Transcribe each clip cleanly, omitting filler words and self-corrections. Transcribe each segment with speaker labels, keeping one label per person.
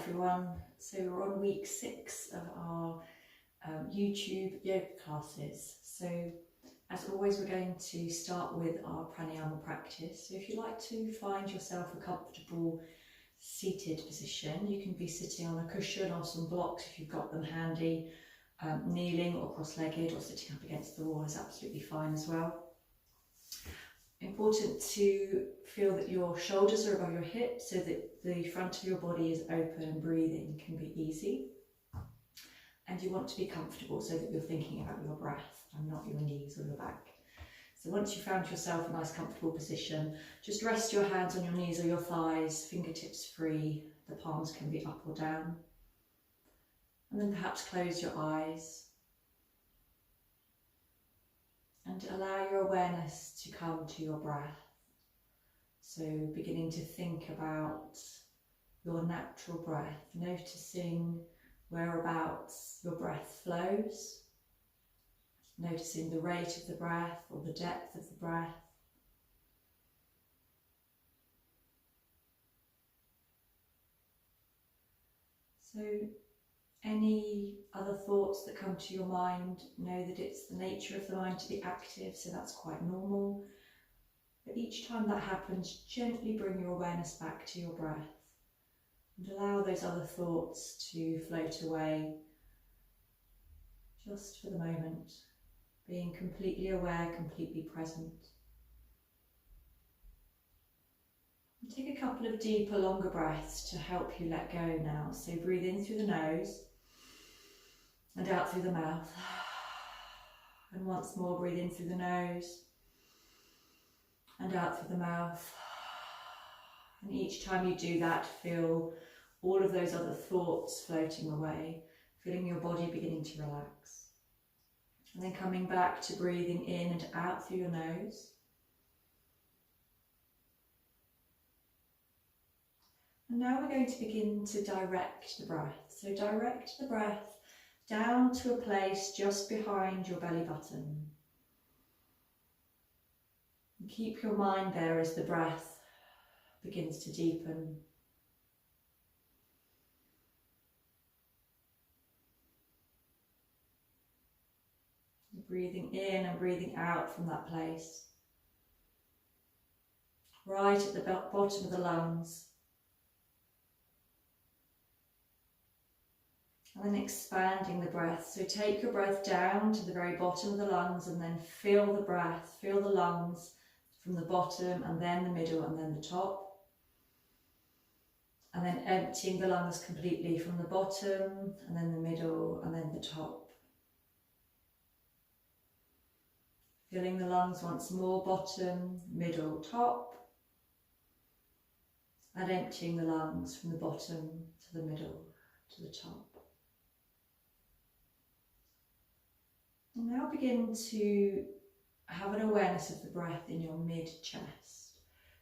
Speaker 1: everyone. So we're on week 6 of our YouTube yoga classes. So as always, we're going to start with our pranayama practice. So if you like to find yourself a comfortable seated position, you can be sitting on a cushion or some blocks if you've got them handy. Kneeling or cross-legged or sitting up against the wall is absolutely fine as well. Important to feel that your shoulders are above your hips so that the front of your body is open and breathing can be easy. And you want to be comfortable so that you're thinking about your breath and not your knees or your back. So once you've found yourself a nice comfortable position, just rest your hands on your knees or your thighs, fingertips free. The palms can be up or down. And then perhaps close your eyes and allow your awareness to come to your breath. So beginning to think about your natural breath, noticing whereabouts your breath flows, noticing the rate of the breath or the depth of the breath. So any other thoughts that come to your mind, know that it's the nature of the mind to be active, so that's quite normal. But each time that happens, gently bring your awareness back to your breath and allow those other thoughts to float away just for the moment, being completely aware, completely present. And take a couple of deeper, longer breaths to help you let go now. So breathe in through the nose and out through the mouth. And once more, breathe in through the nose and out through the mouth. And each time you do that, feel all of those other thoughts floating away, feeling your body beginning to relax. And then coming back to breathing in and out through your nose. And now we're going to begin to direct the breath. So direct the breath down to a place just behind your belly button. And keep your mind there as the breath begins to deepen. Breathing in and breathing out from that place. Right at the bottom of the lungs. And then expanding the breath. So take your breath down to the very bottom of the lungs and then feel the breath, feel the lungs from the bottom and then the middle and then the top. And then emptying the lungs completely from the bottom and then the middle and then the top. Filling the lungs once more, bottom, middle, top. And emptying the lungs from the bottom to the middle to the top. And now begin to have an awareness of the breath in your mid-chest.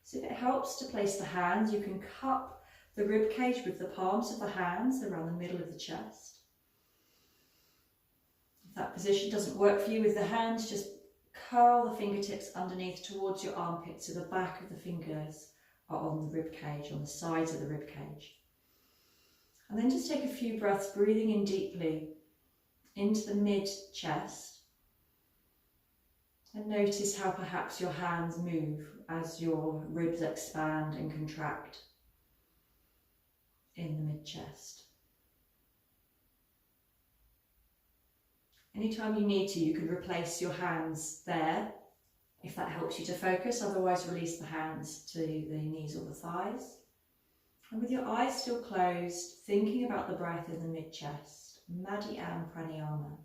Speaker 1: So if it helps to place the hands, you can cup the rib cage with the palms of the hands around the middle of the chest. If that position doesn't work for you with the hands, just curl the fingertips underneath towards your armpits so the back of the fingers are on the rib cage, on the sides of the rib cage. And then just take a few breaths, breathing in deeply into the mid-chest. And notice how perhaps your hands move as your ribs expand and contract in the mid-chest. Anytime you need to, you can replace your hands there if that helps you to focus. Otherwise, release the hands to the knees or the thighs. And with your eyes still closed, thinking about the breath in the mid-chest, madyam pranayama.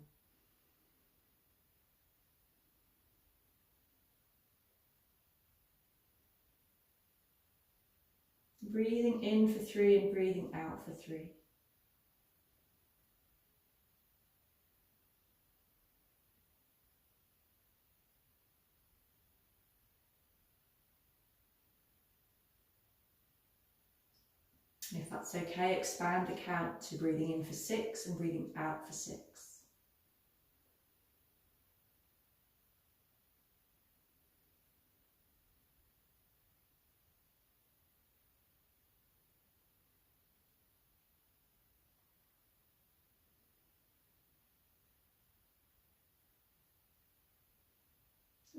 Speaker 1: Breathing in for 3 and breathing out for 3. And if that's okay, expand the count to breathing in for 6 and breathing out for 6.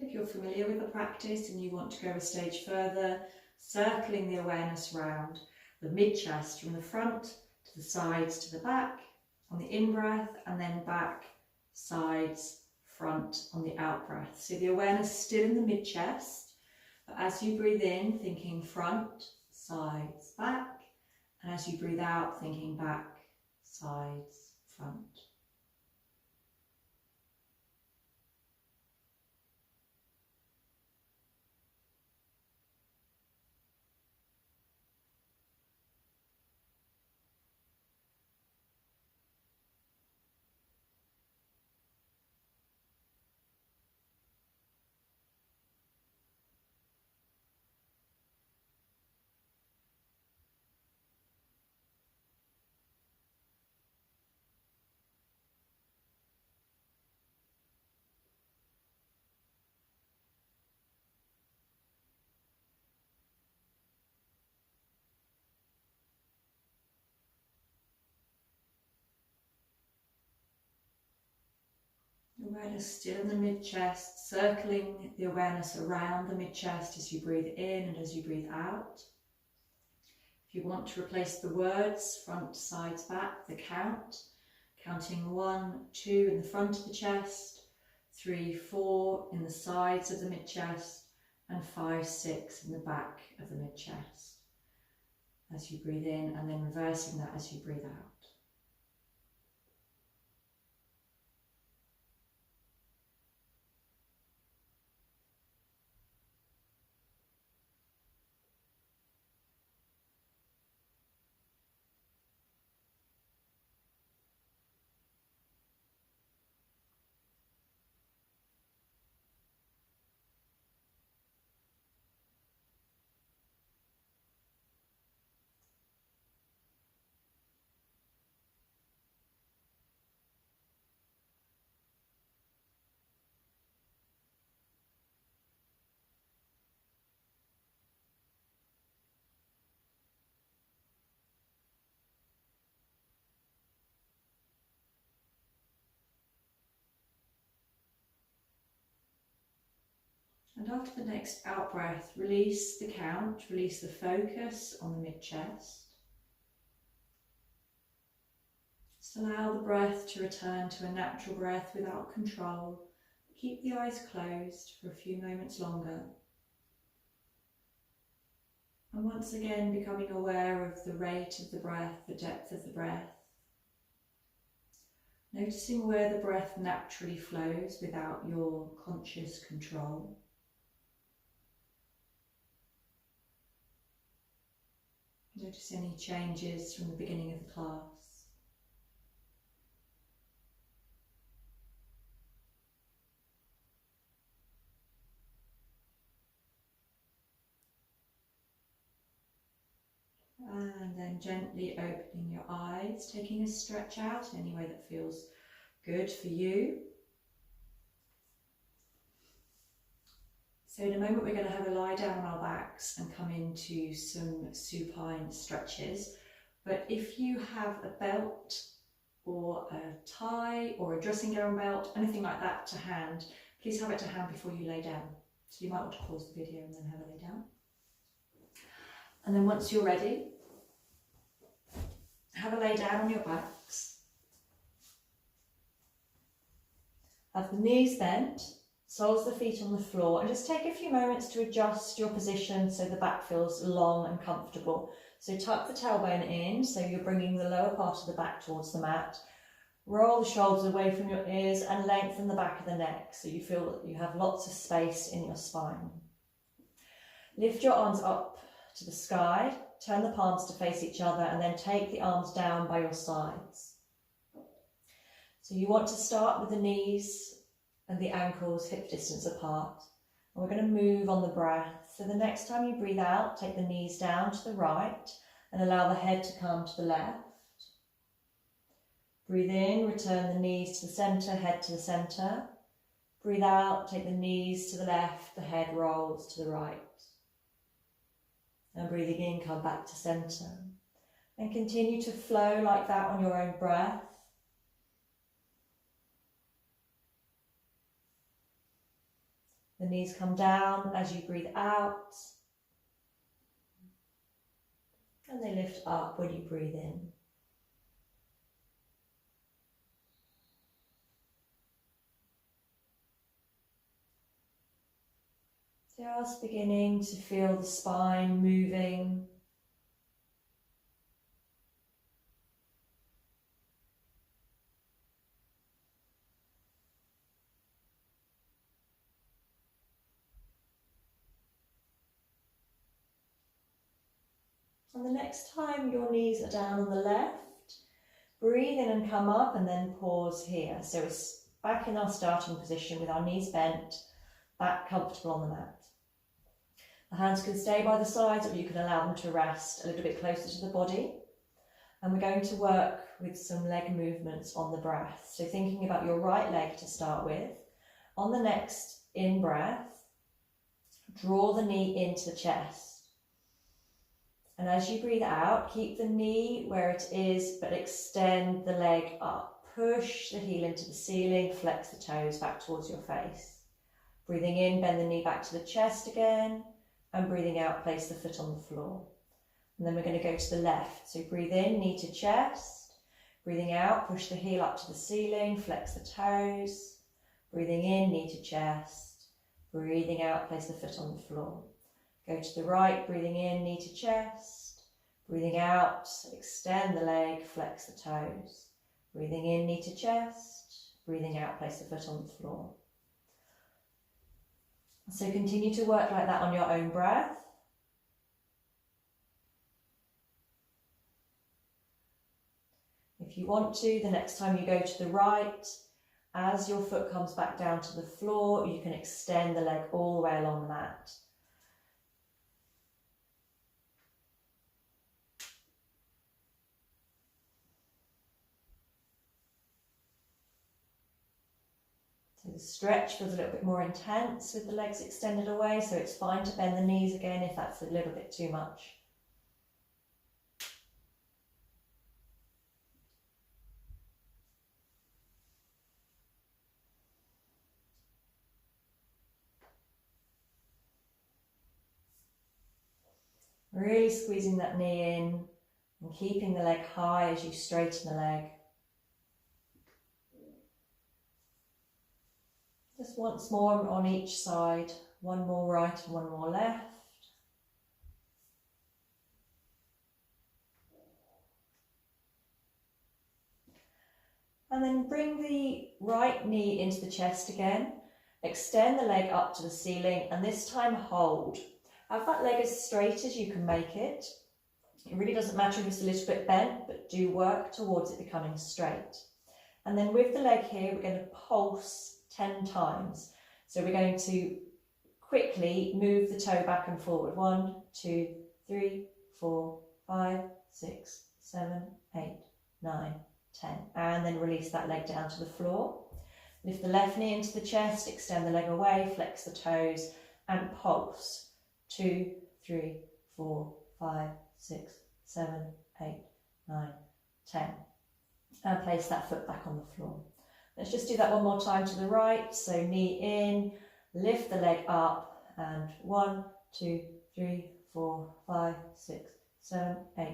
Speaker 1: If you're familiar with the practice and you want to go a stage further, circling the awareness round the mid-chest from the front to the sides to the back on the in-breath, and then back, sides, front on the out-breath. So the awareness still in the mid-chest, but as you breathe in, thinking front, sides, back, and as you breathe out, thinking back, sides, front. Awareness still in the mid-chest, circling the awareness around the mid-chest as you breathe in and as you breathe out. If you want to replace the words, front, sides, back, the count, counting 1, 2 in the front of the chest, 3, 4 in the sides of the mid-chest, and 5, 6 in the back of the mid-chest as you breathe in, and then reversing that as you breathe out. And after the next out breath, release the count, release the focus on the mid-chest. Just allow the breath to return to a natural breath without control. Keep the eyes closed for a few moments longer. And once again, becoming aware of the rate of the breath, the depth of the breath. Noticing where the breath naturally flows without your conscious control. Notice any changes from the beginning of the class. And then gently opening your eyes, taking a stretch out in any way that feels good for you. So in a moment we're going to have a lie down on our backs and come into some supine stretches. But if you have a belt or a tie or a dressing gown belt, anything like that to hand, please have it to hand before you lay down. So you might want to pause the video and then have a lay down. And then once you're ready, have a lay down on your backs. Have the knees bent, soles of the feet on the floor, and just take a few moments to adjust your position so the back feels long and comfortable. So tuck the tailbone in, so you're bringing the lower part of the back towards the mat. Roll the shoulders away from your ears and lengthen the back of the neck so you feel that you have lots of space in your spine. Lift your arms up to the sky, turn the palms to face each other, and then take the arms down by your sides. So you want to start with the knees and the ankles hip distance apart. And we're going to move on the breath. So the next time you breathe out, take the knees down to the right and allow the head to come to the left. Breathe in, return the knees to the centre, head to the centre. Breathe out, take the knees to the left, the head rolls to the right. And breathing in, come back to centre. And continue to flow like that on your own breath. The knees come down as you breathe out. And they lift up when you breathe in. Just beginning to feel the spine moving. And the next time your knees are down on the left, breathe in and come up and then pause here. So it's back in our starting position with our knees bent, back comfortable on the mat. The hands can stay by the sides, or you can allow them to rest a little bit closer to the body. And we're going to work with some leg movements on the breath. So thinking about your right leg to start with. On the next in-breath, draw the knee into the chest. And as you breathe out, keep the knee where it is, but extend the leg up. Push the heel into the ceiling, flex the toes back towards your face. Breathing in, bend the knee back to the chest again. And breathing out, place the foot on the floor. And then we're going to go to the left. So breathe in, knee to chest. Breathing out, push the heel up to the ceiling, flex the toes. Breathing in, knee to chest. Breathing out, place the foot on the floor. Go to the right, breathing in, knee to chest. Breathing out, extend the leg, flex the toes. Breathing in, knee to chest. Breathing out, place the foot on the floor. So continue to work like that on your own breath. If you want to, the next time you go to the right, as your foot comes back down to the floor, you can extend the leg all the way along the mat. So the stretch feels a little bit more intense with the legs extended away, so it's fine to bend the knees again if that's a little bit too much. Really squeezing that knee in and keeping the leg high as you straighten the leg. Just once more on each side, one more right and one more left. And then bring the right knee into the chest again, extend the leg up to the ceiling, and this time hold. Have that leg as straight as you can make it. It really doesn't matter if it's a little bit bent, but do work towards it becoming straight. And then with the leg here, we're going to pulse 10 times. So we're going to quickly move the toe back and forward. 1, 2, 3, 4, 5, 6, 7, 8, 9, 10. And then release that leg down to the floor. Lift the left knee into the chest, extend the leg away, flex the toes and pulse. 2, 3, 4, 5, 6, 7, 8, 9, 10. And place that foot back on the floor. Let's just do that one more time to the right. So knee in, lift the leg up, and 1, 2, 3, 4, 5, 6, 7, 8,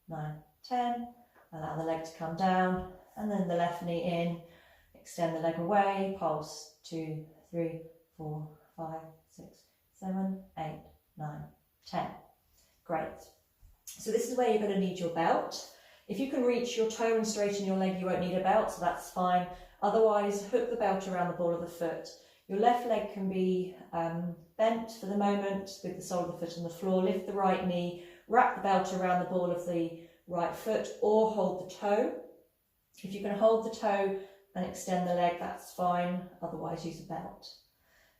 Speaker 1: 9, 10. Allow the leg to come down, and then the left knee in, extend the leg away, pulse 2, 3, 4, 5, 6, 7, 8, 9, 10. Great. So this is where you're going to need your belt. If you can reach your toe and straighten your leg, you won't need a belt, so that's fine. Otherwise, hook the belt around the ball of the foot. Your left leg can be bent for the moment with the sole of the foot on the floor. Lift the right knee, wrap the belt around the ball of the right foot, or hold the toe. If you can hold the toe and extend the leg, that's fine. Otherwise, use a belt.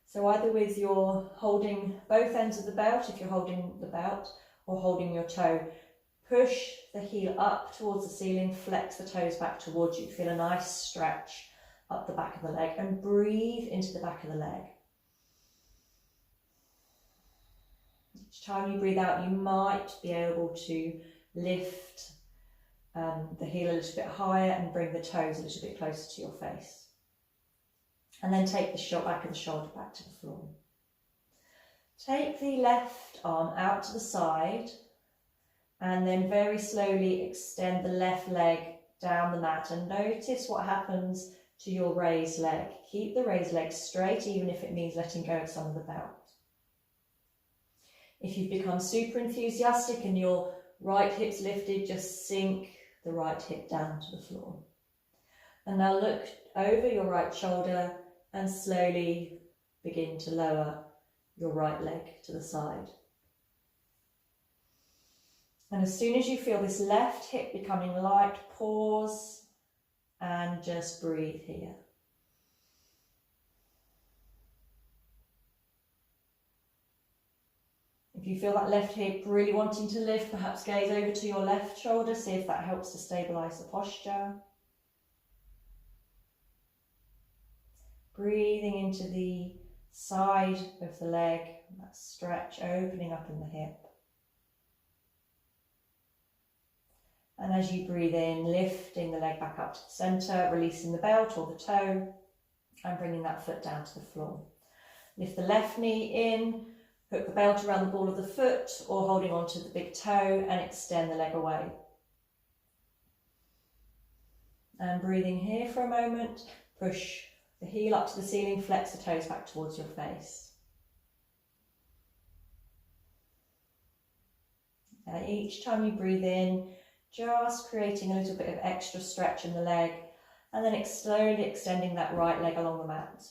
Speaker 1: So either with your holding both ends of the belt, if you're holding the belt, or holding your toe, push the heel up towards the ceiling, flex the toes back towards you. Feel a nice stretch up the back of the leg and breathe into the back of the leg. Each time you breathe out, you might be able to lift the heel a little bit higher and bring the toes a little bit closer to your face. And then take the back of the shoulder back to the floor. Take the left arm out to the side and then very slowly extend the left leg down the mat, and notice what happens to your raised leg. Keep the raised leg straight, even if it means letting go of some of the belt. If you've become super enthusiastic and your right hip's lifted, just sink the right hip down to the floor. And now look over your right shoulder and slowly begin to lower your right leg to the side. And as soon as you feel this left hip becoming light, pause and just breathe here. If you feel that left hip really wanting to lift, perhaps gaze over to your left shoulder, see if that helps to stabilise the posture. Breathing into the side of the leg, that stretch opening up in the hip. And as you breathe in, lifting the leg back up to the centre, releasing the belt or the toe, and bringing that foot down to the floor. Lift the left knee in, hook the belt around the ball of the foot or holding onto the big toe, and extend the leg away. And breathing here for a moment, push the heel up to the ceiling, flex the toes back towards your face. And each time you breathe in, just creating a little bit of extra stretch in the leg, and then slowly extending that right leg along the mat.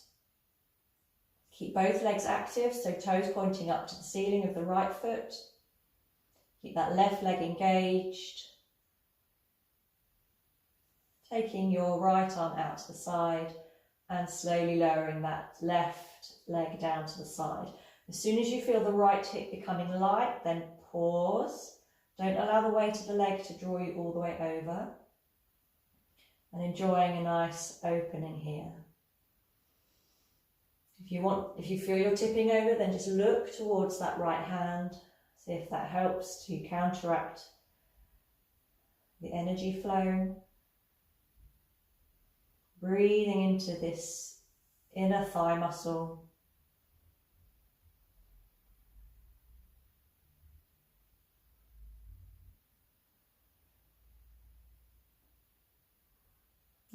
Speaker 1: Keep both legs active, so toes pointing up to the ceiling of the right foot. Keep that left leg engaged. Taking your right arm out to the side and slowly lowering that left leg down to the side. As soon as you feel the right hip becoming light, then pause. Don't allow the weight of the leg to draw you all the way over. And enjoying a nice opening here. If you feel you're tipping over, then just look towards that right hand. See if that helps to counteract the energy flow. Breathing into this inner thigh muscle.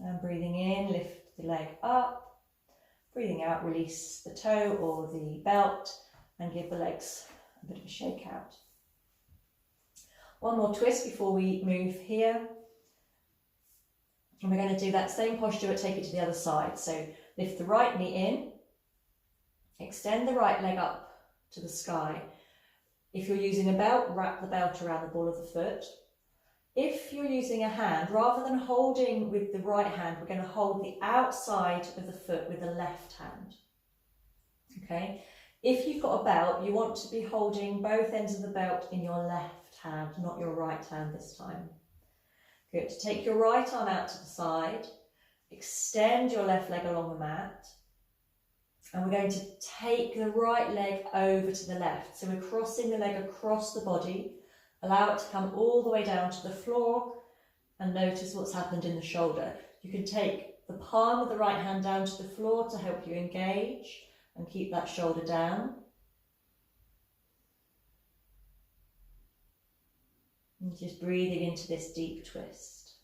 Speaker 1: And breathing in, lift the leg up. Breathing out, release the toe or the belt and give the legs a bit of a shake out. One more twist before we move here. And we're going to do that same posture but take it to the other side. So lift the right knee in, extend the right leg up to the sky. If you're using a belt, wrap the belt around the ball of the foot. If you're using a hand, rather than holding with the right hand, we're going to hold the outside of the foot with the left hand. Okay? If you've got a belt, you want to be holding both ends of the belt in your left hand, not your right hand this time. Good. Take your right arm out to the side, extend your left leg along the mat, and we're going to take the right leg over to the left. So we're crossing the leg across the body. Allow it to come all the way down to the floor and notice what's happened in the shoulder. You can take the palm of the right hand down to the floor to help you engage and keep that shoulder down. And just breathing into this deep twist.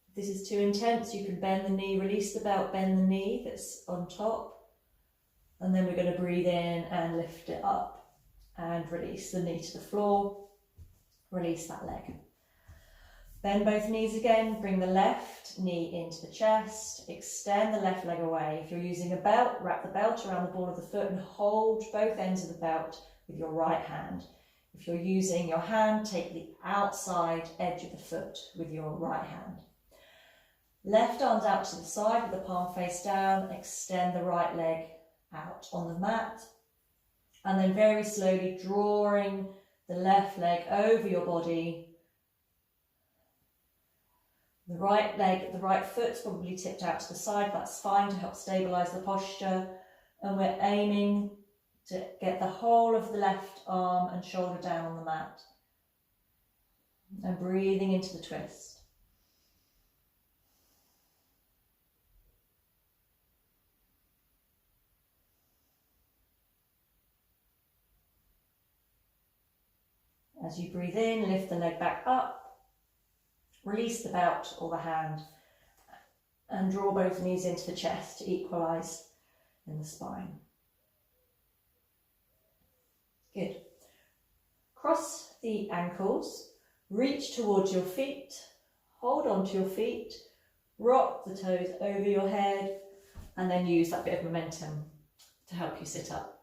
Speaker 1: If this is too intense, you can bend the knee, release the belt, bend the knee that's on top. And then we're going to breathe in and lift it up. And release the knee to the floor, release that leg. Bend both knees again, bring the left knee into the chest, extend the left leg away. If you're using a belt, wrap the belt around the ball of the foot and hold both ends of the belt with your right hand. If you're using your hand, take the outside edge of the foot with your right hand. Left arms out to the side with the palm face down, extend the right leg out on the mat. And then very slowly drawing the left leg over your body. The right leg, the right foot's probably tipped out to the side. That's fine to help stabilise the posture. And we're aiming to get the whole of the left arm and shoulder down on the mat. And breathing into the twist. As you breathe in, lift the leg back up, release the belt or the hand, and draw both knees into the chest to equalise in the spine. Good. Cross the ankles, reach towards your feet, hold on to your feet, rock the toes over your head, and then use that bit of momentum to help you sit up.